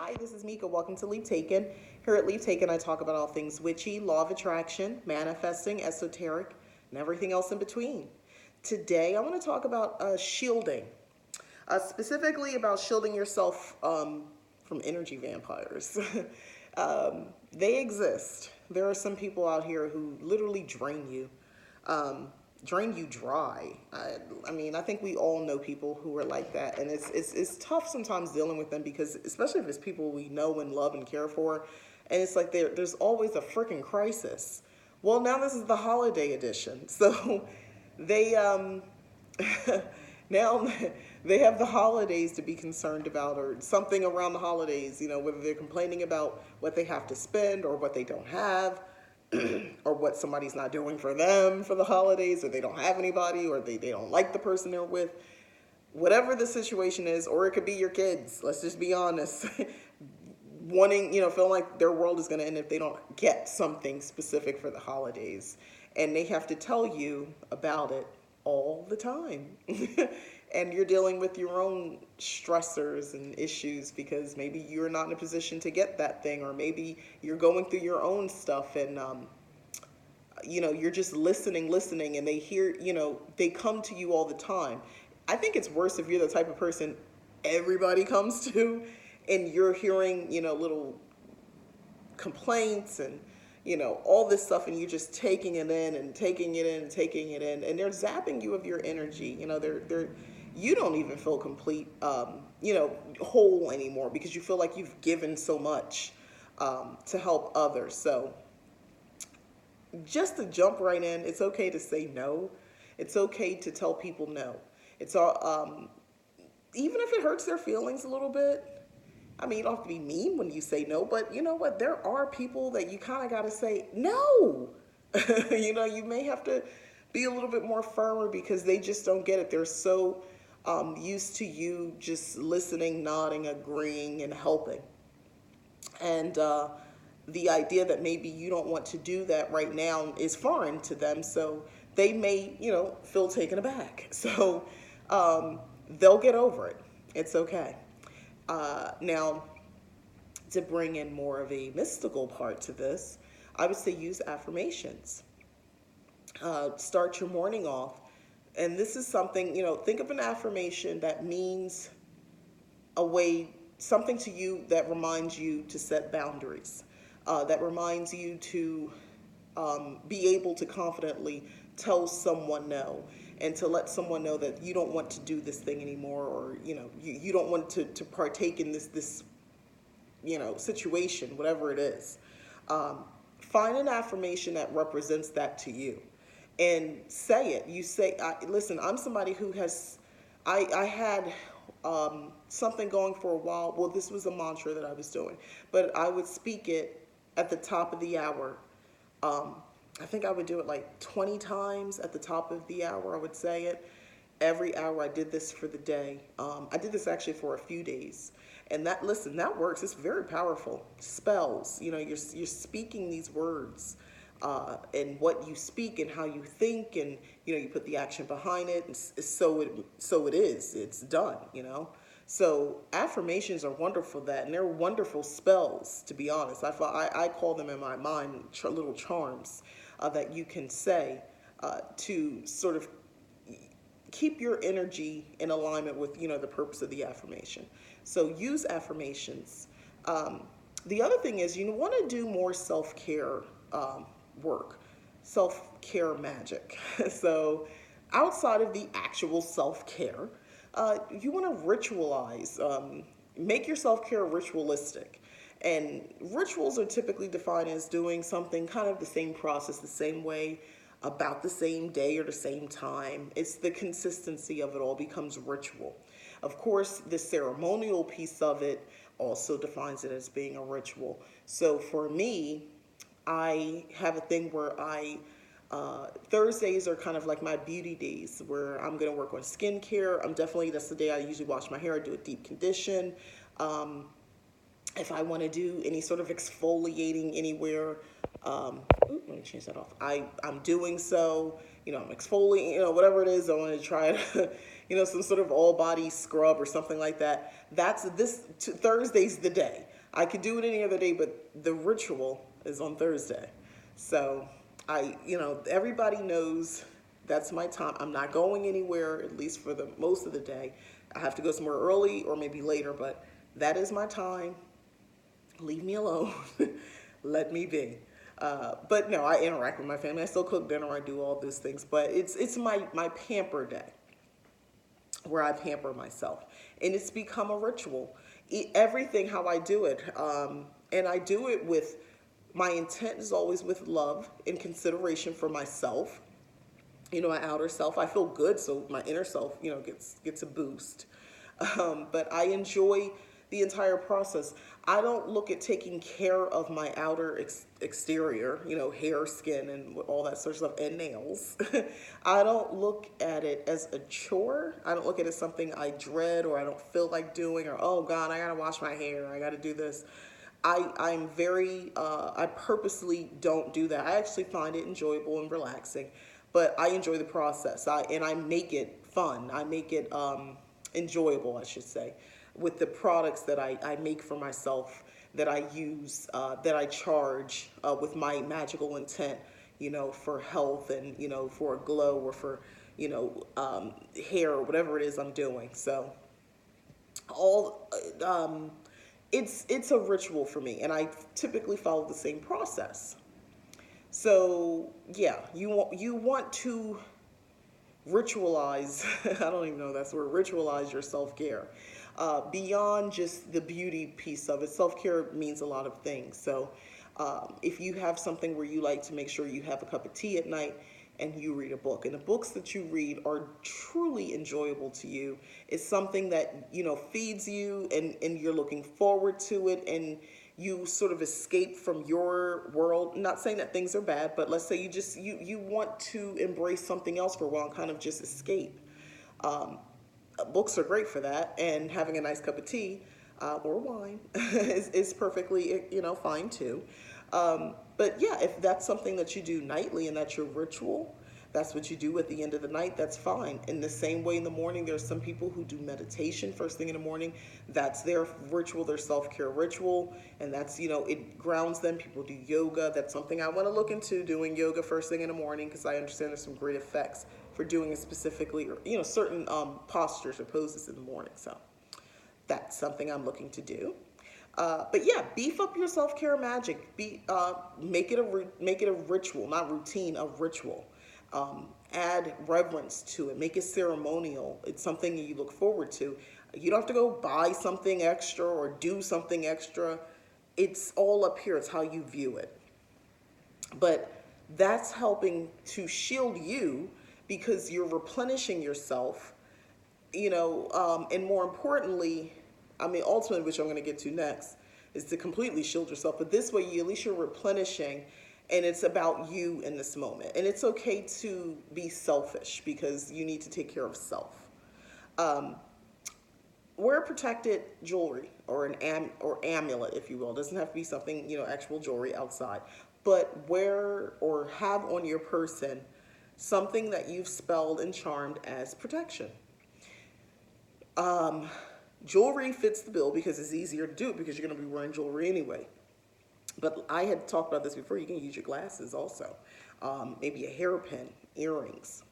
Hi, this is Mika. Welcome to Leave Taken. Here at Leave Taken, I talk about all things witchy, law of attraction, manifesting, esoteric, and everything else in between. Today, I want to talk about shielding, specifically about shielding yourself from energy vampires. They exist. There are some people out here who literally um, drain you dry. I think we all know people who are like that, and it's tough sometimes dealing with them because, especially if it's people we know and love and care for, and it's like there's always a freaking crisis. Well, now this is the holiday edition, so they now they have the holidays to be concerned about, or something around the holidays, whether they're complaining about what they have to spend or what they don't have, or what somebody's not doing for them for the holidays, or they don't have anybody, or they don't like the person they're with. Whatever the situation is, or it could be your kids, let's just be honest, wanting, feeling like their world is going to end if they don't get something specific for the holidays. And they have to tell you about it all the time. And you're dealing with your own stressors and issues because maybe you're not in a position to get that thing, or maybe you're going through your own stuff, and you're just listening, and they hear, they come to you all the time. I think it's worse if you're the type of person everybody comes to, and you're hearing, little complaints and, all this stuff, and you're just taking it in and taking it in and taking it in, and they're zapping you of your energy. They're you don't even feel complete, whole anymore, because you feel like you've given so much to help others. So just to jump right in, it's okay to say no. It's okay to tell people no. It's all, even if it hurts their feelings a little bit. I mean, you don't have to be mean when you say no, but you know what? There are people that you kind of got to say no. You may have to be a little bit more firmer because they just don't get it. They're so used to you just listening, nodding, agreeing, and helping. And the idea that maybe you don't want to do that right now is foreign to them. So they may, feel taken aback. So they'll get over it. It's okay. Now, to bring in more of a mystical part to this, I would say use affirmations. Start your morning off. And this is something, think of an affirmation that means a way, something to you that reminds you to set boundaries, that reminds you to be able to confidently tell someone no, and to let someone know that you don't want to do this thing anymore, or you don't want to partake in this situation, whatever it is. Find an affirmation that represents that to you, and say it. You say, listen, I'm somebody who has, I had something going for a while. Well, this was a mantra that I was doing, but I would speak it at the top of the hour. um, I think I would do it like 20 times at the top of the hour. I would say it every hour. I did this for the day. I did this actually for a few days. And listen, that works. It's very powerful. Spells, you're speaking these words, and what you speak and how you think, and, you put the action behind it. And so it is. It's done. So affirmations are wonderful, and they're wonderful spells, to be honest. I call them in my mind little charms that you can say to sort of keep your energy in alignment with, the purpose of the affirmation. So use affirmations. The other thing is, you want to do more self-care work, self-care magic. So outside of the actual self-care, you want to ritualize, make your self-care ritualistic. And rituals are typically defined as doing something kind of the same process, the same way, about the same day or the same time. It's the consistency of it all becomes ritual. Of course, the ceremonial piece of it also defines it as being a ritual. So for me, I have a thing where Thursdays are kind of like my beauty days, where I'm going to work on skincare. That's the day I usually wash my hair. I do a deep condition. If I want to do any sort of exfoliating anywhere, let me change that off. I'm doing so, I'm exfoliating, whatever it is, I want to try to, some sort of all body scrub or something like that. Thursday's the day. I could do it any other day, but the ritual is on Thursday. So everybody knows that's my time. I'm not going anywhere, at least for the most of the day. I have to go somewhere early or maybe later, but that is my time. Leave me alone. Let me be. But no, I interact with my family. I still cook dinner. I do all those things. But it's my pamper day where I pamper myself. And it's become a ritual. Everything how I do it. And I do it with, my intent is always with love and consideration for myself. My outer self. I feel good, so my inner self, gets a boost. But I enjoy the entire process. I don't look at taking care of my outer exterior, hair, skin, and all that sort of stuff, and nails. I don't look at it as a chore. I don't look at it as something I dread or I don't feel like doing, or, oh God, I gotta wash my hair, I gotta do this. I purposely don't do that. I actually find it enjoyable and relaxing, but I enjoy the process. I make it fun. I make it enjoyable, I should say, with the products that I make for myself, that I use, that I charge with my magical intent, for health and, for a glow or for, hair or whatever it is I'm doing. So all, it's a ritual for me, and I typically follow the same process. So yeah, you want to ritualize, I don't even know if that's the word, ritualize your self-care. Beyond just the beauty piece of it, self-care means a lot of things. So if you have something where you like to make sure you have a cup of tea at night and you read a book, and the books that you read are truly enjoyable to you, it's something that, feeds you, and you're looking forward to it, and you sort of escape from your world. Not saying that things are bad, but let's say you want to embrace something else for a while and kind of just escape. Books are great for that, and having a nice cup of tea or wine is perfectly, fine too. But yeah, if that's something that you do nightly and that's your ritual, that's what you do at the end of the night, that's fine. In the same way, in the morning, there's some people who do meditation first thing in the morning. That's their ritual, their self-care ritual, and that's, it grounds them. People do yoga. That's something I want to look into, doing yoga first thing in the morning, because I understand there's some great effects for doing it specifically, or certain postures or poses in the morning. So that's something I'm looking to do. But yeah, beef up your self-care magic. Make it a ritual, not routine, a ritual. Add reverence to it. Make it ceremonial. It's something you look forward to. You don't have to go buy something extra or do something extra. It's all up here. It's how you view it. But that's helping to shield you, because you're replenishing yourself, and more importantly, ultimately, which I'm going to get to next, is to completely shield yourself. But this way, at least you're replenishing, and it's about you in this moment. And it's okay to be selfish, because you need to take care of self. Wear protected jewelry or or amulet, if you will. It doesn't have to be something, actual jewelry outside. But wear or have on your person something that you've spelled and charmed as protection. Jewelry fits the bill because it's easier to do it, because you're going to be wearing jewelry anyway. But I had talked about this before. You can use your glasses also. Maybe a hairpin, earrings,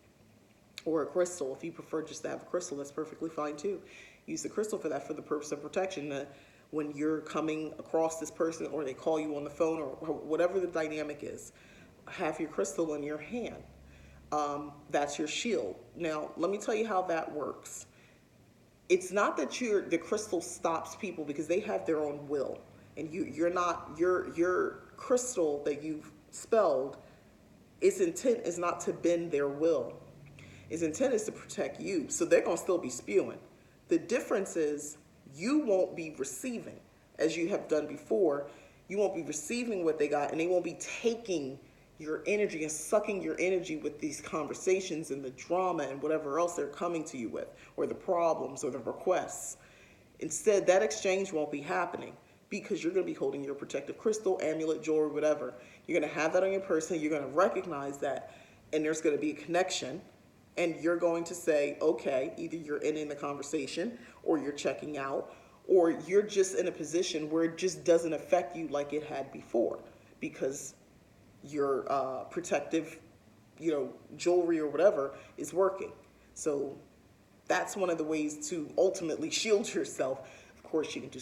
or a crystal. If you prefer just to have a crystal, that's perfectly fine too. Use the crystal for that, for the purpose of protection. When you're coming across this person, or they call you on the phone, or whatever the dynamic is, have your crystal in your hand. That's your shield. Now, let me tell you how that works. It's not that the crystal stops people, because they have their own will, and your crystal that you've spelled, its intent is not to bend their will. Its intent is to protect you. So they're going to still be spewing. The difference is you won't be receiving, as you have done before. You won't be receiving what they got, and they won't be taking your energy and sucking your energy with these conversations and the drama and whatever else they're coming to you with, or the problems or the requests. Instead, that exchange won't be happening, because you're going to be holding your protective crystal, amulet, jewelry, whatever. You're going to have that on your person. You're going to recognize that, and there's going to be a connection, And you're going to say, okay, either you're ending the conversation or you're checking out, or you're just in a position where it just doesn't affect you like it had before because your protective, jewelry or whatever is working. So that's one of the ways to ultimately shield yourself. Of course, you can do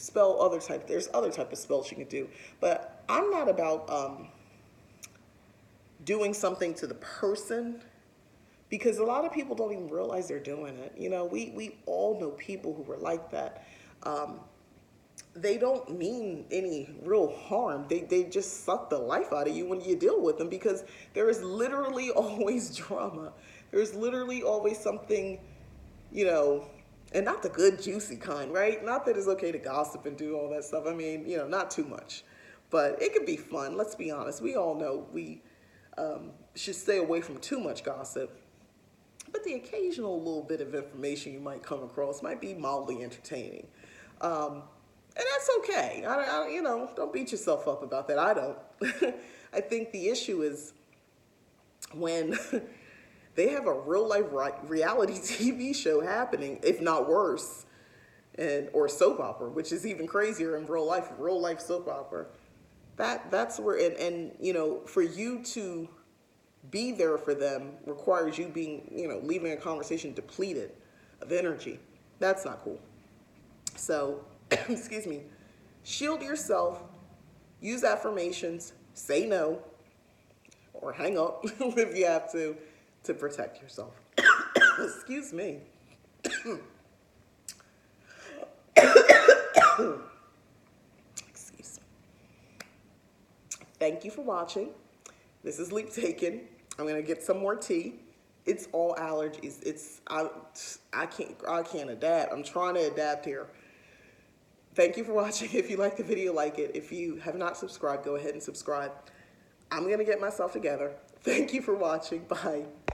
there's other type of spells you can do, but I'm not about doing something to the person because a lot of people don't even realize they're doing it. We all know people who were like that. They don't mean any real harm. They just suck the life out of you when you deal with them because there is literally always drama. There's literally always something, and not the good, juicy kind, right? Not that it's okay to gossip and do all that stuff. I mean, not too much. But it can be fun. Let's be honest. We all know we should stay away from too much gossip. But the occasional little bit of information you might come across might be mildly entertaining. And that's okay. Don't beat yourself up about that. I don't. I think the issue is when they have a real life reality TV show happening, if not worse, or soap opera, which is even crazier in real life soap opera. That's where for you to be there for them requires you leaving a conversation depleted of energy. That's not cool. So, excuse me, shield yourself, use affirmations, say no, or hang up if you have to protect yourself. Excuse me. Excuse me. Thank you for watching. This is Leap Taken. I'm gonna get some more tea. It's all allergies. I can't adapt. I'm trying to adapt here. Thank you for watching. If you like the video, like it. If you have not subscribed, go ahead and subscribe. I'm going to get myself together. Thank you for watching. Bye.